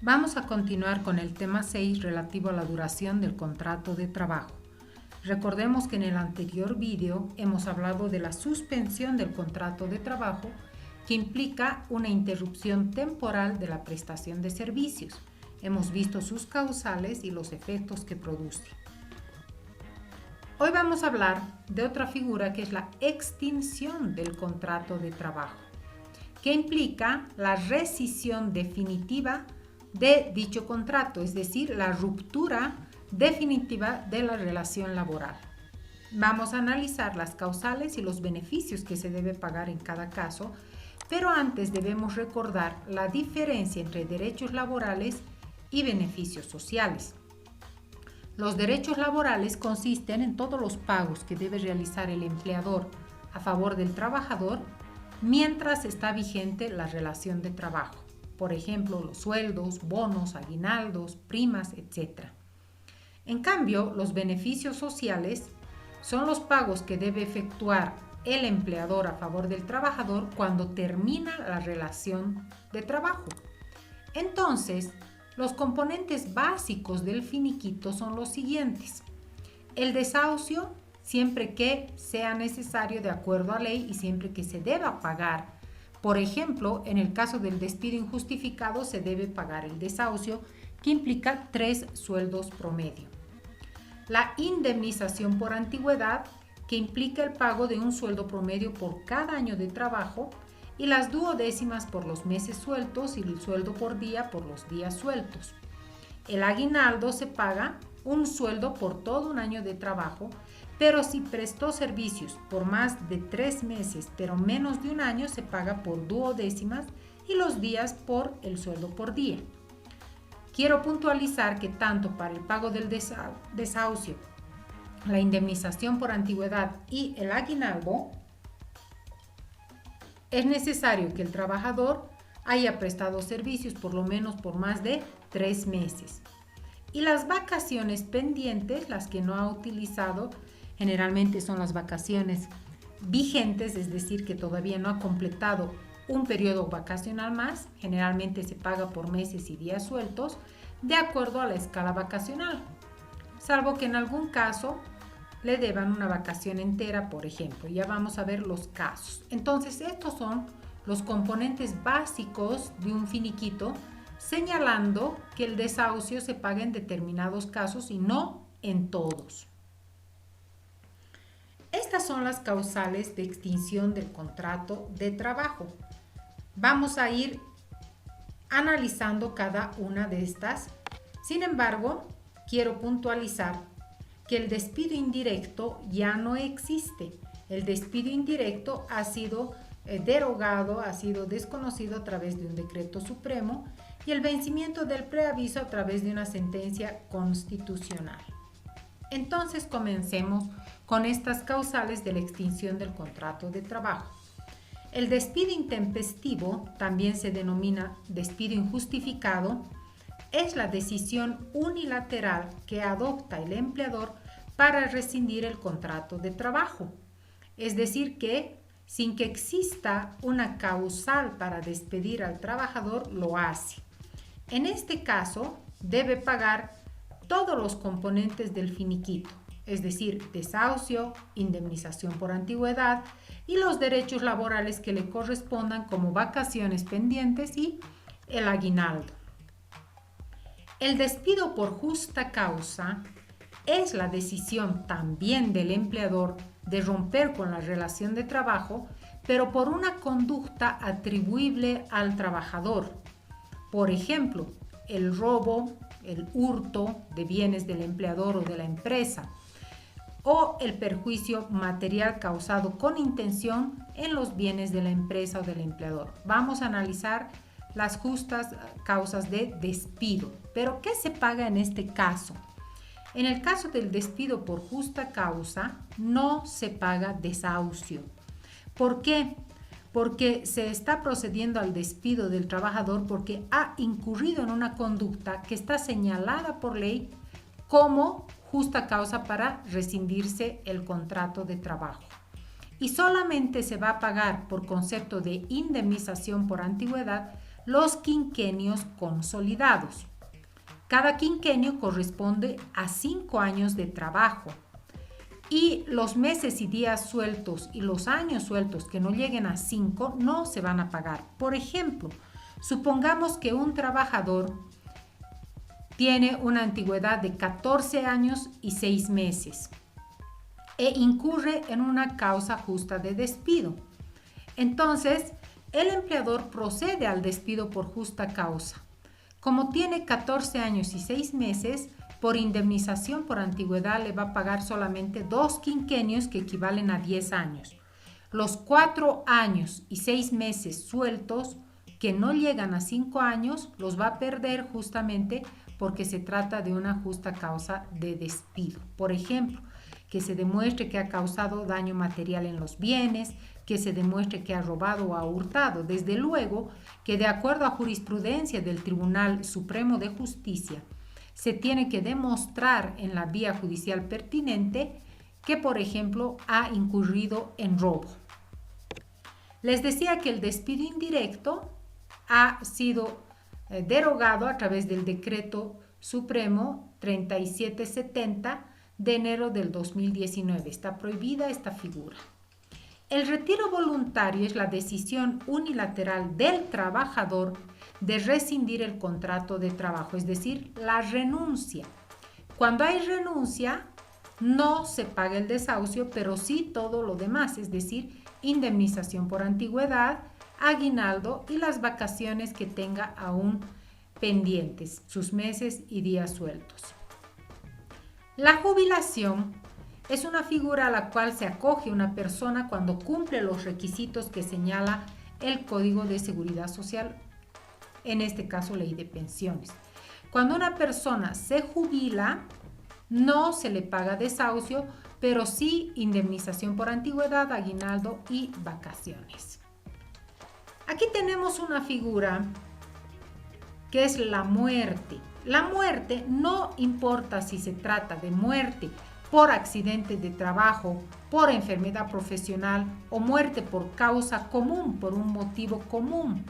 Vamos a continuar con el tema 6 relativo a la duración del contrato de trabajo. Recordemos que en el anterior vídeo hemos hablado de la suspensión del contrato de trabajo, que implica una interrupción temporal de la prestación de servicios. Hemos visto sus causales y los efectos que produce. Hoy vamos a hablar de otra figura que es la extinción del contrato de trabajo, que implica la rescisión definitiva de dicho contrato, es decir, la ruptura definitiva de la relación laboral. Vamos a analizar las causales y los beneficios que se debe pagar en cada caso, pero antes debemos recordar la diferencia entre derechos laborales y beneficios sociales. Los derechos laborales consisten en todos los pagos que debe realizar el empleador a favor del trabajador mientras está vigente la relación de trabajo. Por ejemplo, los sueldos, bonos, aguinaldos, primas, etc. En cambio, los beneficios sociales son los pagos que debe efectuar el empleador a favor del trabajador cuando termina la relación de trabajo. Entonces, los componentes básicos del finiquito son los siguientes: el desahucio, siempre que sea necesario de acuerdo a ley y siempre que se deba pagar. Por ejemplo, en el caso del despido injustificado se debe pagar el desahucio, que implica 3 sueldos promedio. La indemnización por antigüedad, que implica el pago de un sueldo promedio por cada año de trabajo, y las duodécimas por los meses sueltos y el sueldo por día por los días sueltos. El aguinaldo se paga un sueldo por todo un año de trabajo, pero si prestó servicios por más de 3 meses, pero menos de un año, se paga por duodécimas y los días por el sueldo por día. Quiero puntualizar que tanto para el pago del desahucio, la indemnización por antigüedad y el aguinaldo, es necesario que el trabajador haya prestado servicios por lo menos por más de 3 meses. Y las vacaciones pendientes, las que no ha utilizado, generalmente son las vacaciones vigentes, es decir, que todavía no ha completado un periodo vacacional más. Generalmente se paga por meses y días sueltos, de acuerdo a la escala vacacional, salvo que en algún caso le deban una vacación entera, por ejemplo. Ya vamos a ver los casos. Entonces, estos son los componentes básicos de un finiquito, señalando que el desahucio se paga en determinados casos y no en todos. Estas son las causales de extinción del contrato de trabajo. Vamos a ir analizando cada una de estas. Sin embargo, quiero puntualizar que el despido indirecto ya no existe. El despido indirecto ha sido derogado, ha sido desconocido a través de un decreto supremo, y el vencimiento del preaviso a través de una sentencia constitucional. Entonces, comencemos con estas causales de la extinción del contrato de trabajo. El despido intempestivo, también se denomina despido injustificado, es la decisión unilateral que adopta el empleador para rescindir el contrato de trabajo. Es decir, que sin que exista una causal para despedir al trabajador, lo hace. En este caso, debe pagar todos los componentes del finiquito, es decir, desahucio, indemnización por antigüedad y los derechos laborales que le correspondan, como vacaciones pendientes y el aguinaldo. El despido por justa causa es la decisión también del empleador de romper con la relación de trabajo, pero por una conducta atribuible al trabajador. Por ejemplo, el robo, el hurto de bienes del empleador o de la empresa, o el perjuicio material causado con intención en los bienes de la empresa o del empleador. Vamos a analizar las justas causas de despido. ¿Pero qué se paga en este caso? En el caso del despido por justa causa, no se paga desahucio. ¿Por qué? Porque se está procediendo al despido del trabajador porque ha incurrido en una conducta que está señalada por ley como justa causa para rescindirse el contrato de trabajo. Y solamente se va a pagar por concepto de indemnización por antigüedad los quinquenios consolidados. Cada quinquenio corresponde a 5 años de trabajo y los meses y días sueltos y los años sueltos que no lleguen a 5 no se van a pagar. Por ejemplo, supongamos que un trabajador tiene una antigüedad de 14 años y 6 meses e incurre en una causa justa de despido. Entonces, el empleador procede al despido por justa causa. Como tiene 14 años y 6 meses, por indemnización por antigüedad le va a pagar solamente 2 quinquenios que equivalen a 10 años. Los 4 años y 6 meses sueltos que no llegan a 5 años los va a perder justamente porque se trata de una justa causa de despido. Por ejemplo, que se demuestre que ha causado daño material en los bienes, que se demuestre que ha robado o ha hurtado. Desde luego que de acuerdo a jurisprudencia del Tribunal Supremo de Justicia, se tiene que demostrar en la vía judicial pertinente que, por ejemplo, ha incurrido en robo. Les decía que el despido indirecto ha sido derogado a través del Decreto Supremo 3770 de enero del 2019. Está prohibida esta figura. El retiro voluntario es la decisión unilateral del trabajador de rescindir el contrato de trabajo, es decir, la renuncia. Cuando hay renuncia, no se paga el desahucio, pero sí todo lo demás, es decir, indemnización por antigüedad, aguinaldo y las vacaciones que tenga aún pendientes, sus meses y días sueltos. La jubilación es una figura a la cual se acoge una persona cuando cumple los requisitos que señala el Código de Seguridad Social, en este caso Ley de Pensiones. Cuando una persona se jubila, no se le paga desahucio, pero sí indemnización por antigüedad, aguinaldo y vacaciones. Aquí tenemos una figura que es la muerte. La muerte, no importa si se trata de muerte por accidente de trabajo, por enfermedad profesional o muerte por causa común, por un motivo común.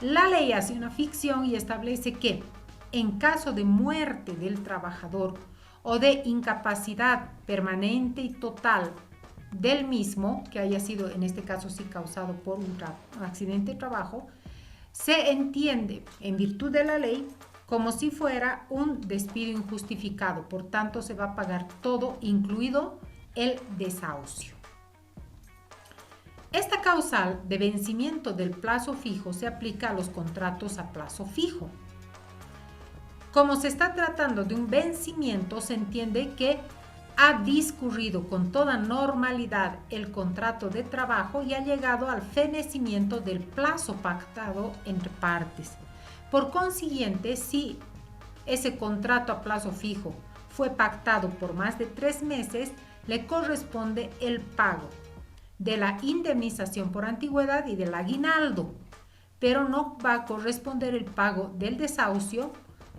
La ley hace una ficción y establece que en caso de muerte del trabajador o de incapacidad permanente y total del mismo, que haya sido en este caso sí causado por un accidente de trabajo, se entiende en virtud de la ley como si fuera un despido injustificado. Por tanto, se va a pagar todo, incluido el desahucio. Esta causal de vencimiento del plazo fijo se aplica a los contratos a plazo fijo. Como se está tratando de un vencimiento, se entiende que ha discurrido con toda normalidad el contrato de trabajo y ha llegado al fenecimiento del plazo pactado entre partes. Por consiguiente, si ese contrato a plazo fijo fue pactado por más de 3 meses, le corresponde el pago de la indemnización por antigüedad y del aguinaldo, pero no va a corresponder el pago del desahucio.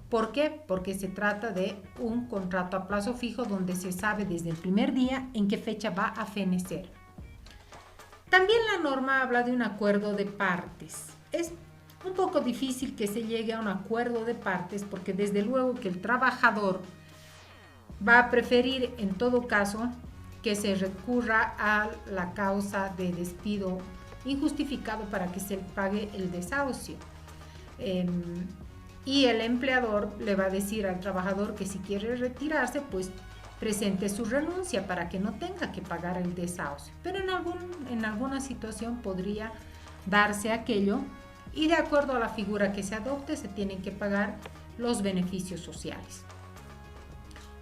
¿Por qué? Porque se trata de un contrato a plazo fijo donde se sabe desde el primer día en qué fecha va a fenecer. También la norma habla de un acuerdo de partes. Es un poco difícil que se llegue a un acuerdo de partes porque desde luego que el trabajador va a preferir en todo caso que se recurra a la causa de despido injustificado para que se pague el desahucio. Y el empleador le va a decir al trabajador que si quiere retirarse, pues presente su renuncia para que no tenga que pagar el desahucio. Pero en alguna situación podría darse aquello y de acuerdo a la figura que se adopte se tienen que pagar los beneficios sociales.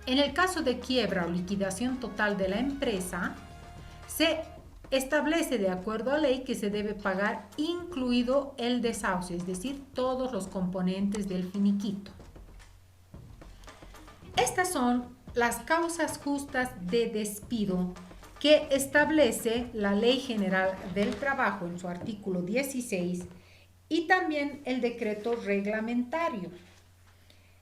En el caso de quiebra o liquidación total de la empresa, se establece de acuerdo a ley que se debe pagar incluido el desahucio, es decir, todos los componentes del finiquito. Estas son las causas justas de despido que establece la Ley General del Trabajo en su artículo 16 y también el decreto reglamentario.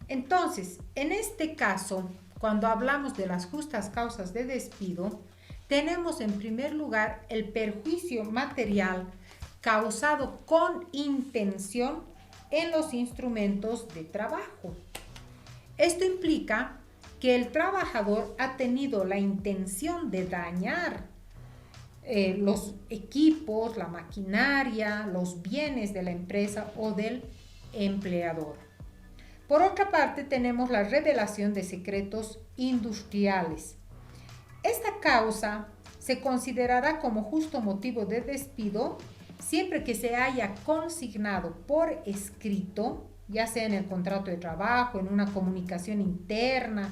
Entonces, en este caso, cuando hablamos de las justas causas de despido, tenemos en primer lugar el perjuicio material causado con intención en los instrumentos de trabajo. Esto implica que el trabajador ha tenido la intención de dañar los equipos, la maquinaria, los bienes de la empresa o del empleador. Por otra parte, tenemos la revelación de secretos industriales. Esta causa se considerará como justo motivo de despido siempre que se haya consignado por escrito, ya sea en el contrato de trabajo, en una comunicación interna,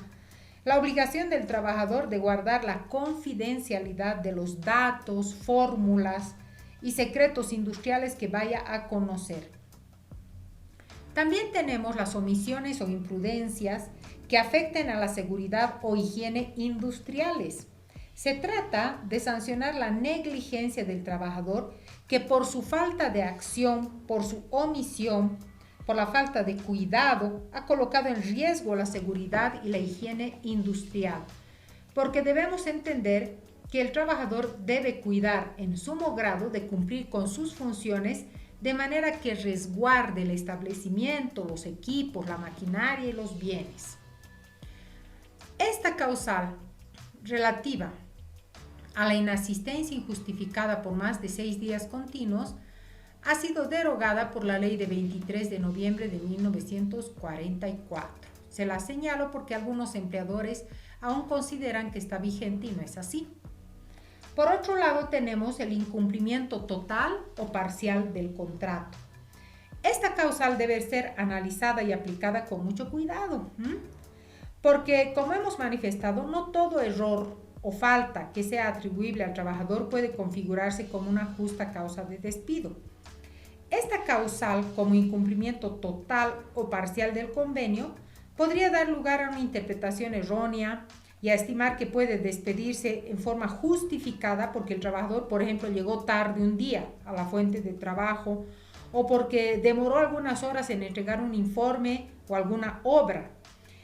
la obligación del trabajador de guardar la confidencialidad de los datos, fórmulas y secretos industriales que vaya a conocer. También tenemos las omisiones o imprudencias que afecten a la seguridad o higiene industriales. Se trata de sancionar la negligencia del trabajador que por su falta de acción, por su omisión, por la falta de cuidado, ha colocado en riesgo la seguridad y la higiene industrial. Porque debemos entender que el trabajador debe cuidar en sumo grado de cumplir con sus funciones de manera que resguarde el establecimiento, los equipos, la maquinaria y los bienes. Esta causal relativa a la inasistencia injustificada por más de 6 días continuos ha sido derogada por la ley de 23 de noviembre de 1944. Se la señalo porque algunos empleadores aún consideran que está vigente y no es así. Por otro lado, tenemos el incumplimiento total o parcial del contrato. Esta causal debe ser analizada y aplicada con mucho cuidado, porque, como hemos manifestado, no todo error o falta que sea atribuible al trabajador puede configurarse como una justa causa de despido. Esta causal, como incumplimiento total o parcial del convenio, podría dar lugar a una interpretación errónea y a estimar que puede despedirse en forma justificada porque el trabajador, por ejemplo, llegó tarde un día a la fuente de trabajo o porque demoró algunas horas en entregar un informe o alguna obra.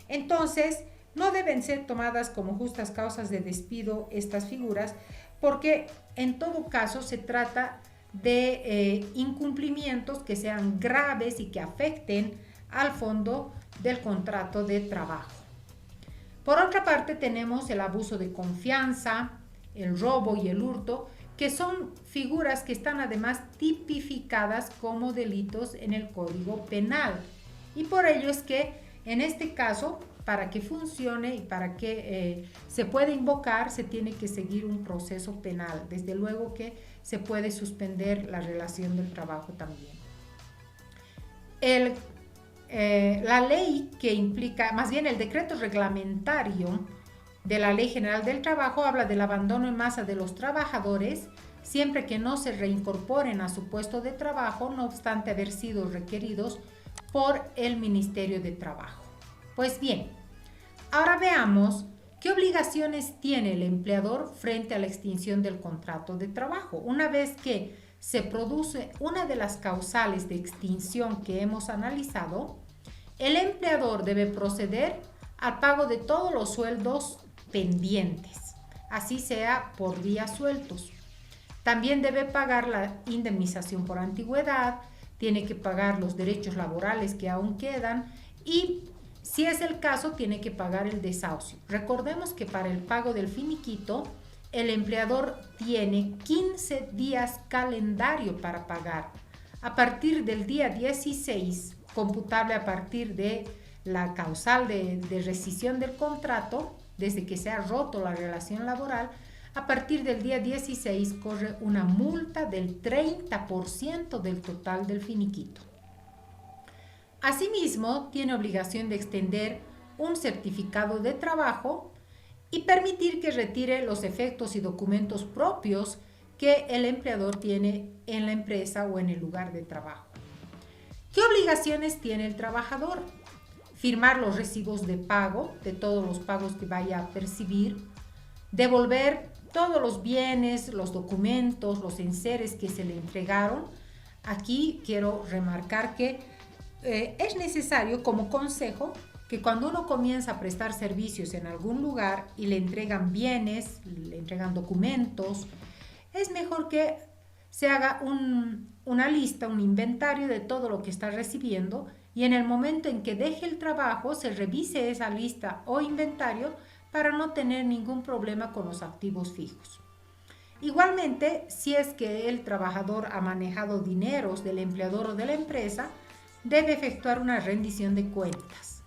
Entonces, no deben ser tomadas como justas causas de despido estas figuras porque en todo caso se trata de incumplimientos que sean graves y que afecten al fondo del contrato de trabajo. Por otra parte, tenemos el abuso de confianza, el robo y el hurto, que son figuras que están además tipificadas como delitos en el Código Penal. Y por ello es que en este caso, para que funcione y para que se pueda invocar, se tiene que seguir un proceso penal. Desde luego que se puede suspender la relación del trabajo también. La ley que implica, más bien el decreto reglamentario de la Ley General del Trabajo habla del abandono en masa de los trabajadores siempre que no se reincorporen a su puesto de trabajo, no obstante haber sido requeridos por el Ministerio de Trabajo. Pues bien, ahora veamos qué obligaciones tiene el empleador frente a la extinción del contrato de trabajo. Una vez que se produce una de las causales de extinción que hemos analizado, el empleador debe proceder al pago de todos los sueldos pendientes, así sea por días sueltos. También debe pagar la indemnización por antigüedad, tiene que pagar los derechos laborales que aún quedan y, si es el caso, tiene que pagar el desahucio. Recordemos que para el pago del finiquito, el empleador tiene 15 días calendario para pagar. A partir del día 16, computable a partir de la causal de rescisión del contrato, desde que se ha roto la relación laboral, a partir del día 16 corre una multa del 30% del total del finiquito. Asimismo, tiene obligación de extender un certificado de trabajo y permitir que retire los efectos y documentos propios que el empleador tiene en la empresa o en el lugar de trabajo. ¿Qué obligaciones tiene el trabajador? Firmar los recibos de pago de todos los pagos que vaya a percibir, devolver todos los bienes, los documentos, los enseres que se le entregaron. Aquí quiero remarcar que es necesario como consejo que cuando uno comienza a prestar servicios en algún lugar y le entregan bienes, le entregan documentos, es mejor que se haga una lista, un inventario de todo lo que está recibiendo y en el momento en que deje el trabajo se revise esa lista o inventario para no tener ningún problema con los activos fijos. Igualmente, si es que el trabajador ha manejado dineros del empleador o de la empresa, debe efectuar una rendición de cuentas.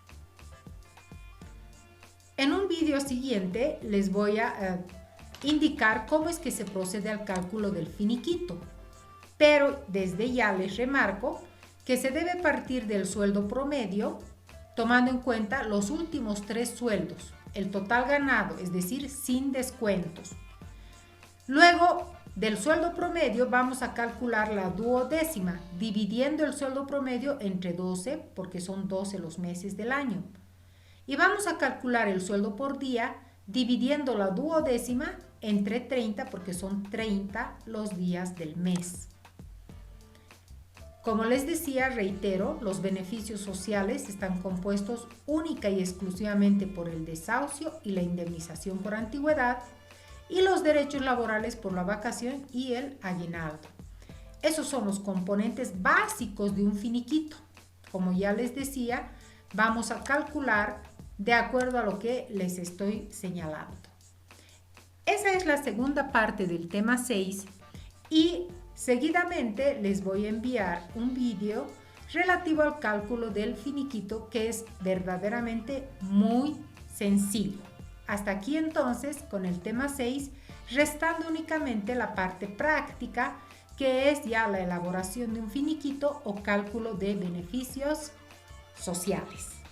En un vídeo siguiente les voy a indicar cómo es que se procede al cálculo del finiquito, pero desde ya les remarco que se debe partir del sueldo promedio tomando en cuenta los últimos 3 sueldos, el total ganado, es decir, sin descuentos. Luego del sueldo promedio vamos a calcular la duodécima, dividiendo el sueldo promedio entre 12, porque son 12 los meses del año. Y vamos a calcular el sueldo por día, dividiendo la duodécima entre 30, porque son 30 los días del mes. Como les decía, reitero, los beneficios sociales están compuestos única y exclusivamente por el desahucio y la indemnización por antigüedad y los derechos laborales por la vacación y el aguinaldo. Esos son los componentes básicos de un finiquito. Como ya les decía, vamos a calcular de acuerdo a lo que les estoy señalando. Esa es la segunda parte del tema 6 y seguidamente les voy a enviar un vídeo relativo al cálculo del finiquito que es verdaderamente muy sencillo. Hasta aquí entonces con el tema 6, restando únicamente la parte práctica que es ya la elaboración de un finiquito o cálculo de beneficios sociales.